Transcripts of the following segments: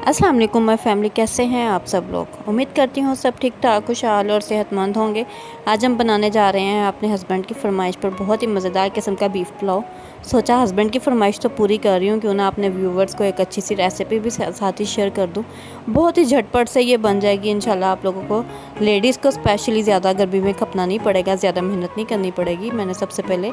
अस्सलाम वालेकुम my family, कैसे हैं आप सब लोग। उम्मीद करती हूँ सब ठीक ठाक, खुशहाल और सेहतमंद होंगे। आज हम बनाने जा रहे हैं अपने हस्बैंड की फरमाइश पर बहुत ही मज़ेदार किस्म का बीफ पुलाव। सोचा हस्बैंड की फरमाइश तो पूरी कर रही हूँ, क्यों ना अपने व्यूवर्स को एक अच्छी सी रेसिपी भी साथ ही शेयर कर दूँ। बहुत ही झटपट से ये बन जाएगी इंशाल्लाह। आप लोगों को, लेडीज़ को स्पेशली ज़्यादा गर्मी में खपना नहीं पड़ेगा, ज़्यादा मेहनत नहीं करनी पड़ेगी। मैंने सबसे पहले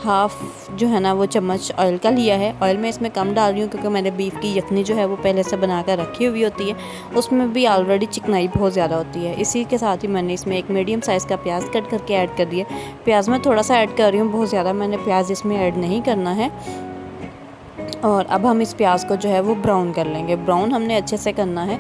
हाफ़ जो है ना वो चम्मच ऑयल का लिया है। ऑयल मैं इसमें कम डाल रही हूँ क्योंकि मैंने बीफ की यखनी जो है वो पहले से बना कर रखी हुई होती है, उसमें भी ऑलरेडी चिकनाई बहुत ज़्यादा होती है। इसी के साथ ही मैंने इसमें एक मीडियम साइज़ का प्याज कट करके ऐड कर दिया। प्याज मैं थोड़ा सा ऐड कर रही हूँ, बहुत ज़्यादा मैंने प्याज इसमें ऐड नहीं करना है। और अब हम इस प्याज को जो है वो ब्राउन कर लेंगे। ब्राउन हमने अच्छे से करना है,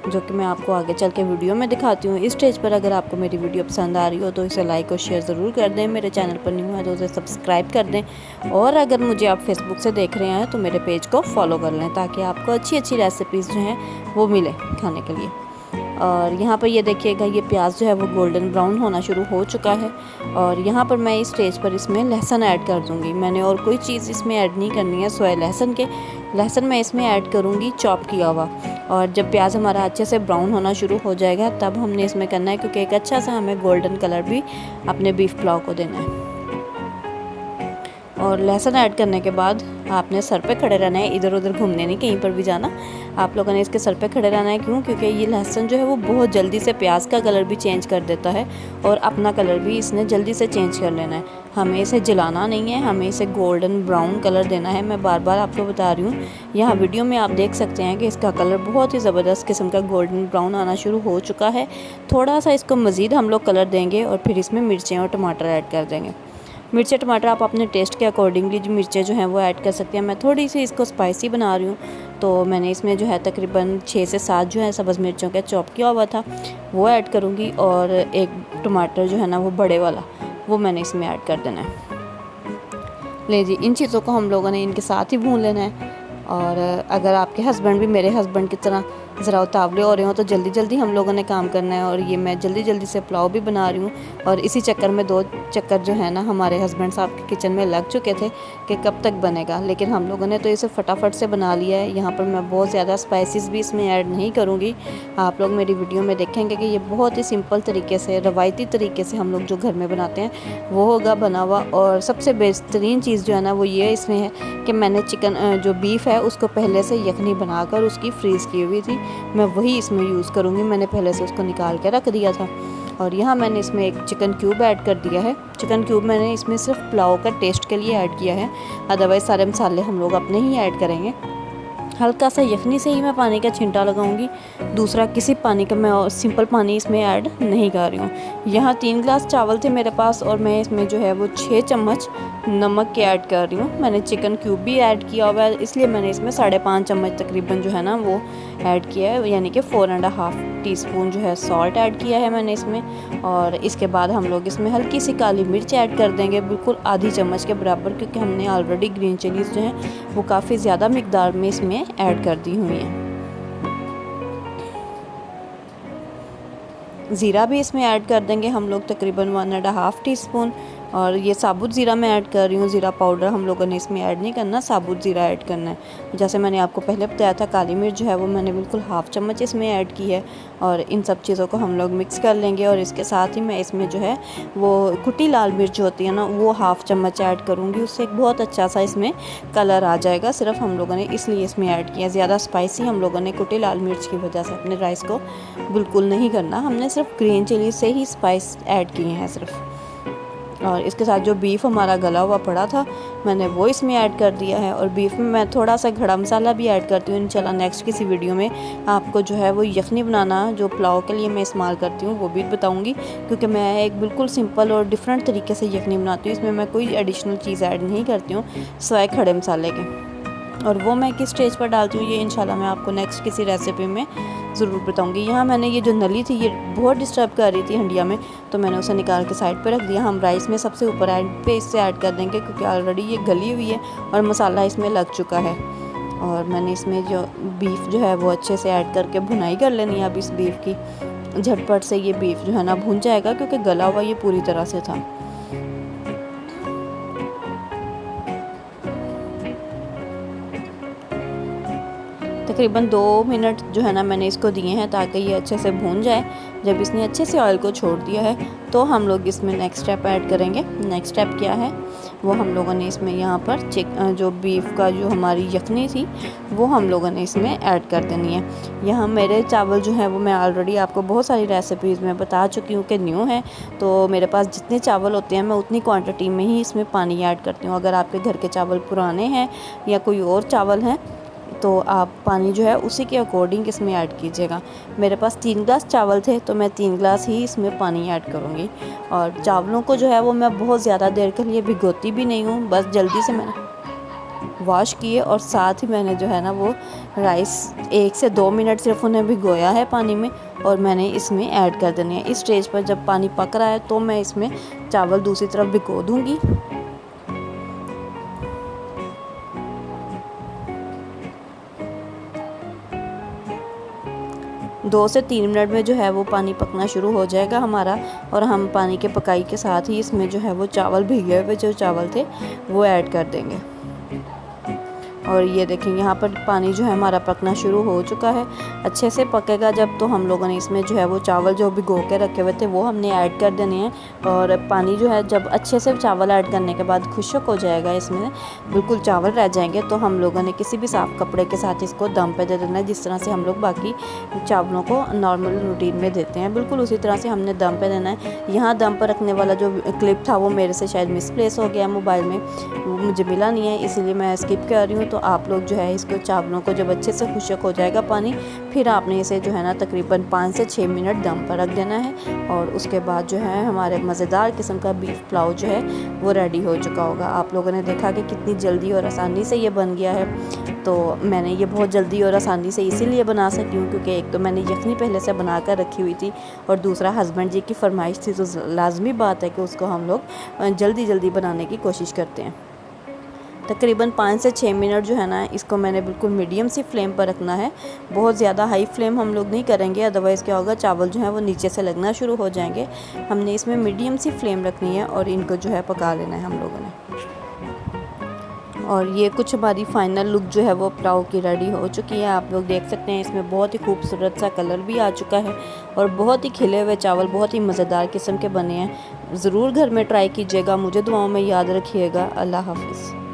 जो कि मैं आपको आगे चल के वीडियो में दिखाती हूँ। इस स्टेज पर अगर आपको मेरी वीडियो पसंद आ रही हो तो इसे लाइक और शेयर ज़रूर कर दें। मेरे चैनल पर न्यू है तो उसे सब्सक्राइब कर दें। और अगर मुझे आप फेसबुक से देख रहे हैं तो मेरे पेज को फॉलो कर लें, ताकि आपको अच्छी अच्छी रेसिपीज़ जो हैं वो मिले खाने के लिए। और यहाँ पर ये देखिएगा, ये प्याज जो है वो गोल्डन ब्राउन होना शुरू हो चुका है। और यहाँ पर मैं इस स्टेज पर इसमें लहसुन ऐड कर दूँगी। मैंने और कोई चीज़ इसमें ऐड नहीं करनी है सिवाय लहसुन मैं इसमें ऐड करूँगी चॉप किया हुआ। और जब प्याज हमारा अच्छे से ब्राउन होना शुरू हो जाएगा तब हमने इसमें करना है, क्योंकि एक अच्छा सा हमें गोल्डन कलर भी अपने बीफ पुलाव को देना है। और लहसुन ऐड करने के बाद आपने सर पे खड़े रहना है, इधर उधर घूमने नहीं कहीं पर भी जाना। आप लोगों ने इसके सर पे खड़े रहना है। क्यों? क्योंकि ये लहसुन जो है वो बहुत जल्दी से प्याज का कलर भी चेंज कर देता है और अपना कलर भी इसने जल्दी से चेंज कर लेना है। हमें इसे जलाना नहीं है, हमें इसे गोल्डन ब्राउन कलर देना है। मैं बार बार आपको बता रही हूँ, यहाँ वीडियो में आप देख सकते हैं कि इसका कलर बहुत ही ज़बरदस्त किस्म का गोल्डन ब्राउन आना शुरू हो चुका है। थोड़ा सा इसको मज़ीद हम लोग कलर देंगे और फिर इसमें मिर्चें और टमाटर ऐड कर देंगे। मिर्चें टमाटर आप अपने टेस्ट के अकॉर्डिंगली जो मिर्चें जो हैं वो ऐड कर सकते हैं। मैं थोड़ी सी इसको स्पाइसी बना रही हूँ, तो मैंने इसमें जो है तकरीबन 6 से 7 जो है सब्ज़ मिर्चों का चॉप किया हुआ था वो ऐड करूँगी। और एक टमाटर जो है ना वो बड़े वाला, वो मैंने इसमें ऐड कर देना है। ले जी, इन चीज़ों को हम लोगों ने इनके साथ ही भून लेना है। और अगर आपके हस्बैंड भी मेरे हस्बैंड की तरह ज़रा उतावले हो रहे हो तो जल्दी जल्दी हम लोगों ने काम करना है। और ये मैं जल्दी जल्दी से पुलाव भी बना रही हूँ। और इसी चक्कर में 2 चक्कर जो है ना हमारे हस्बैंड साहब के किचन में लग चुके थे कि कब तक बनेगा, लेकिन हम लोगों ने तो इसे फटाफट से बना लिया है। यहाँ पर मैं बहुत ज़्यादा स्पाइसेस भी इसमें ऐड नहीं करूँगी। आप लोग मेरी वीडियो में देखेंगे कि ये बहुत ही सिंपल तरीके से, रवायती तरीके से हम लोग जो घर में बनाते हैं वो होगा बना हुआ। और सबसे बेहतरीन चीज़ जो है ना वो ये इसमें है कि मैंने चिकन जो बीफ है उसको पहले से यखनी बनाकर उसकी फ्रीज़ की हुई थी, मैं वही इसमें यूज़ करूँगी। मैंने पहले से उसको निकाल के रख दिया था। और यहाँ मैंने इसमें एक चिकन क्यूब ऐड कर दिया है। चिकन क्यूब मैंने इसमें सिर्फ पुलाव का टेस्ट के लिए ऐड किया है, अदरवाइज़ सारे मसाले हम लोग अपने ही ऐड करेंगे। हल्का सा यखनी से ही मैं पानी का छिंटा लगाऊंगी, दूसरा किसी पानी का मैं सिंपल पानी इसमें ऐड नहीं कर रही हूँ। यहाँ 3 गिलास चावल थे मेरे पास और मैं इसमें जो है वो 6 चम्मच नमक के ऐड कर रही हूँ। मैंने चिकन क्यूब भी ऐड किया हुआ है, इसलिए मैंने इसमें 5.5 चम्मच तकरीबन जो है ना वो ऐड किया है, यानी कि 4.5 टीस्पून जो है सॉल्ट ऐड किया है मैंने इसमें। और इसके बाद हम लोग इसमें हल्की सी काली मिर्च ऐड कर देंगे, बिल्कुल आधी चम्मच के बराबर, क्योंकि हमने ऑलरेडी ग्रीन चिलीज़ जो हैं वो काफ़ी ज़्यादा मिकदार में इसमें ऐड कर दी हुई हैं। ज़ीरा भी इसमें ऐड कर देंगे हम लोग तकरीबन 1.5 टीस्पून। और ये साबुत ज़ीरा मैं ऐड कर रही हूँ, ज़ीरा पाउडर हम लोगों ने इसमें ऐड नहीं करना, साबुत ज़ीरा ऐड करना है। जैसे मैंने आपको पहले बताया था, काली मिर्च जो है वो मैंने बिल्कुल हाफ़ चम्मच इसमें ऐड की है। और इन सब चीज़ों को हम लोग मिक्स कर लेंगे। और इसके साथ ही मैं इसमें जो है वो कुटी लाल मिर्च जो होती है ना वो हाफ़ चम्मच ऐड करूँगी, उससे एक बहुत अच्छा सा इसमें कलर आ जाएगा। सिर्फ हम लोगों ने इसलिए इसमें ऐड किया, ज़्यादा स्पाइसी हम लोगों ने कुटी लाल मिर्च की वजह से अपने राइस को बिल्कुल नहीं करना, हमने सिर्फ ग्रीन चिली से ही स्पाइस ऐड किए हैं सिर्फ। और इसके साथ जो बीफ हमारा गला हुआ पड़ा था मैंने वो इसमें ऐड कर दिया है। और बीफ में मैं थोड़ा सा खड़ा मसाला भी ऐड करती हूँ। इंशाल्लाह नेक्स्ट किसी वीडियो में आपको जो है वो यखनी बनाना जो पुलाव के लिए मैं इस्तेमाल करती हूँ वो भी बताऊँगी, क्योंकि मैं एक बिल्कुल सिंपल और डिफरेंट तरीके से यखनी बनाती हूँ। इसमें मैं कोई एडिशनल चीज़ ऐड नहीं करती हूँ सिवाय खड़े मसाले के। और वो मैं किस स्टेज पर डालती हूँ ये इंशाल्लाह मैं आपको नेक्स्ट किसी रेसिपी में ज़रूर बताऊँगी। यहाँ मैंने ये जो नली थी ये बहुत डिस्टर्ब कर रही थी हंडिया में, तो मैंने उसे निकाल के साइड पे रख दिया। हम राइस में सबसे ऊपर एंड पे इससे ऐड कर देंगे, क्योंकि ऑलरेडी ये गली हुई है और मसाला इसमें लग चुका है। और मैंने इसमें जो बीफ जो है वो अच्छे से ऐड करके भुनाई कर लेनी है अब इस बीफ की। झटपट से ये बीफ जो है ना भुन जाएगा, क्योंकि गला हुआ ये पूरी तरह से था। तकरीबन 2 मिनट जो है ना मैंने इसको दिए हैं ताकि ये अच्छे से भून जाए। जब इसने अच्छे से ऑयल को छोड़ दिया है तो हम लोग इसमें नेक्स्ट स्टेप ऐड करेंगे। नेक्स्ट स्टेप क्या है, वो हम लोगों ने इसमें यहाँ पर जो बीफ का जो हमारी यखनी थी वो हम लोगों ने इसमें ऐड कर देनी है। यहाँ मेरे चावल जो हैं वो मैं ऑलरेडी आपको बहुत सारी रेसिपीज़ में बता चुकी हूँ कि न्यू है, तो मेरे पास जितने चावल होते हैं मैं उतनी क्वांटिटी में ही इसमें पानी ऐड करती हूँ। अगर आपके घर के चावल पुराने हैं या कोई और चावल हैं तो आप पानी जो है उसी के अकॉर्डिंग इसमें ऐड कीजिएगा। मेरे पास 3 ग्लास चावल थे तो मैं 3 ग्लास ही इसमें पानी ऐड करूँगी। और चावलों को जो है वो मैं बहुत ज़्यादा देर के लिए भिगोती भी नहीं हूँ, बस जल्दी से मैंने वॉश किए और साथ ही मैंने जो है ना वो राइस 1 से 2 मिनट सिर्फ उन्हें भिगोया है पानी में और मैंने इसमें ऐड कर देनी है। इस स्टेज पर जब पानी पक रहा है तो मैं इसमें चावल दूसरी तरफ भिगो दूँगी। 2 से 3 मिनट में जो है वो पानी पकना शुरू हो जाएगा हमारा और हम पानी के पकाई के साथ ही इसमें जो है वो चावल भीगे हुए जो चावल थे वो ऐड कर देंगे। और ये देखें यहाँ पर पानी जो है हमारा पकना शुरू हो चुका है। अच्छे से पकेगा जब तो हम लोगों ने इसमें जो है वो चावल जो भिगो के रखे हुए थे वो हमने ऐड कर देने हैं। और पानी जो है जब अच्छे से चावल ऐड करने के बाद खुश्क हो जाएगा, इसमें बिल्कुल चावल रह जाएंगे, तो हम लोगों ने किसी भी साफ़ कपड़े के साथ इसको दम पे दे देना है, जिस तरह से हम लोग बाकी चावलों को नॉर्मल रूटीन में देते हैं, बिल्कुल उसी तरह से हमने दम पे देना है। यहाँ दम पर रखने वाला जो क्लिप था वो मेरे से शायद मिसप्लेस हो गया मोबाइल में, वो मुझे मिला नहीं है, इसीलिए मैं स्किप कर रही हूँ। तो आप लोग जो है इसको चावलों को जब अच्छे से खुश्क हो जाएगा पानी, फिर आपने इसे जो है ना तकरीबन 5 से 6 मिनट दम पर रख देना है। और उसके बाद जो है हमारे मज़ेदार किस्म का बीफ पुलाव जो है वो रेडी हो चुका होगा। आप लोगों ने देखा कि कितनी जल्दी और आसानी से ये बन गया है। तो मैंने ये बहुत जल्दी और आसानी से इसीलिए बना सकी हूँ क्योंकि एक तो मैंने यखनी पहले से बना कर रखी हुई थी और दूसरा हस्बैंड जी की फरमाइश थी, तो लाजमी बात है कि उसको हम लोग जल्दी जल्दी बनाने की कोशिश करते हैं। तकरीबन 5 से 6 मिनट जो है ना इसको मैंने बिल्कुल मीडियम सी फ्लेम पर रखना है। बहुत ज़्यादा हाई फ्लेम हम लोग नहीं करेंगे, अदरवाइज़ क्या होगा, चावल जो है वो नीचे से लगना शुरू हो जाएंगे। हमने इसमें मीडियम सी फ्लेम रखनी है और इनको जो है पका लेना है हम लोगों ने। और ये कुछ हमारी फाइनल लुक जो है वो पुलाव की रेडी हो चुकी है। आप लोग देख सकते हैं इसमें बहुत ही खूबसूरत सा कलर भी आ चुका है और बहुत ही खिले हुए चावल बहुत ही मज़ेदार किस्म के बने हैं। ज़रूर घर में ट्राई कीजिएगा, मुझे दुआओं में याद रखिएगा। अल्लाह हाफ़िज़।